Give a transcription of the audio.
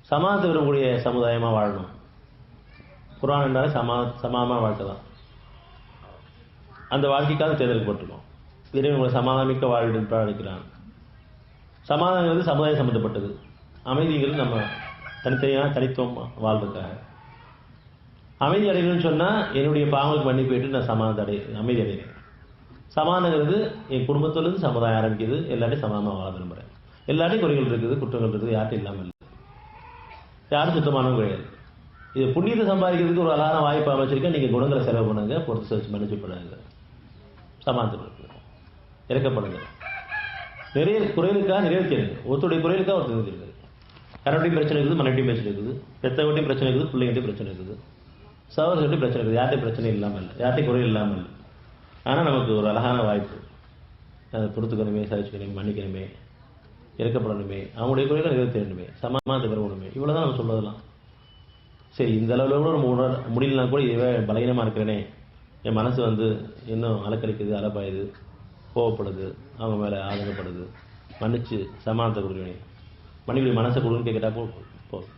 சமாதத்தை விரும்பக்கூடிய சமுதாயமாக வாழணும். குர்ஆன் என்றாலே சமாதமாக வாழ்க்கை தான். அந்த வாழ்க்கைக்காக தேர்ந்தெடுக்கப்பட்டிருக்கோம். இறைவன் உங்களை சமாதானமிக்க வாழ்வு அழைக்கிறான். சமாதானங்கிறது சமுதாயம் சம்பந்தப்பட்டது. அமைதிங்கிறது நம்ம தனித்துவம் வாழ்றதுக்காக. அமைதி அடையணும்னு சொன்னால் என்னுடைய பாவங்களுக்கு மன்னிப்பு போயிட்டு நான் அமைதி அடைகிறேன். சமாதானங்கிறது என் குடும்பத்திலிருந்து சமுதாயம் ஆரம்பிக்குது. எல்லாத்தையும் சமாதானமாக வாழ விரும்புகிறேன். எல்லாத்தையும் குறைகள் இருக்குது, குற்றங்கள் இருக்குது, யார்ட்டும் இல்லாமல் இல்லை. யாரும் சுத்தமானவங்க கிடையாது. இது புண்ணியத்தை சம்பாதிக்கிறதுக்கு ஒரு அழகான வாய்ப்பு அமைச்சிருக்கேன். நீங்கள் குணங்களை செலவு பண்ணுங்க, பொறுத்து செலுத்தி மன்னிச்சு பண்ணுங்க, சமாதானத்தில் இறக்கப்படுங்க. நிறைய குறைகளுக்காக நிறைவேற்றிடுங்க. ஒருத்தருடைய குறைகளுக்காக ஒருத்தர் இருக்குது. கரண்டையும் பிரச்சனை இருக்குது, மனைவிட்டையும் பிரச்சனை இருக்குது, பெற்றவட்டையும் பிரச்சனை இருக்குது, பிள்ளைகிட்டையும் பிரச்சனை இருக்குது, சகோதரர்கிட்டையும் பிரச்சனை இருக்குது. யார்ட்டையும் பிரச்சனை இல்லாமல் இல்லை, யார்ட்டையும் குறை இல்லாமல் இல்லை. ஆனால் நமக்கு ஒரு அழகான வாய்ப்பு. அதை பொறுத்துக்கணுமே, சகிச்சுக்கணுமே, மன்னிக்கணுமே, இறக்கப்படணுமே, அவங்களுடைய குறைகளை நிறைவேற்றணுமே, சமாதானத்தை பெறணுமே. இவ்வளோதான் நம்ம சொல்வதெல்லாம். சரி, இந்த அளவில் கூட நம்ம முடியலனா கூட இதுவே பலகீனமாக இருக்கிறேனே, என் மனசு இன்னும் அலக்கழிக்குது, அலப்பாயுது, கோவப்படுது, அவங்க மேலே ஆதங்கப்படுது, மன்னிச்சு சமாதானத்தை கொடுக்கணும், மன்னிக்கக்கூடிய மனசை கொடுன்னு கேட்டால் போதும்.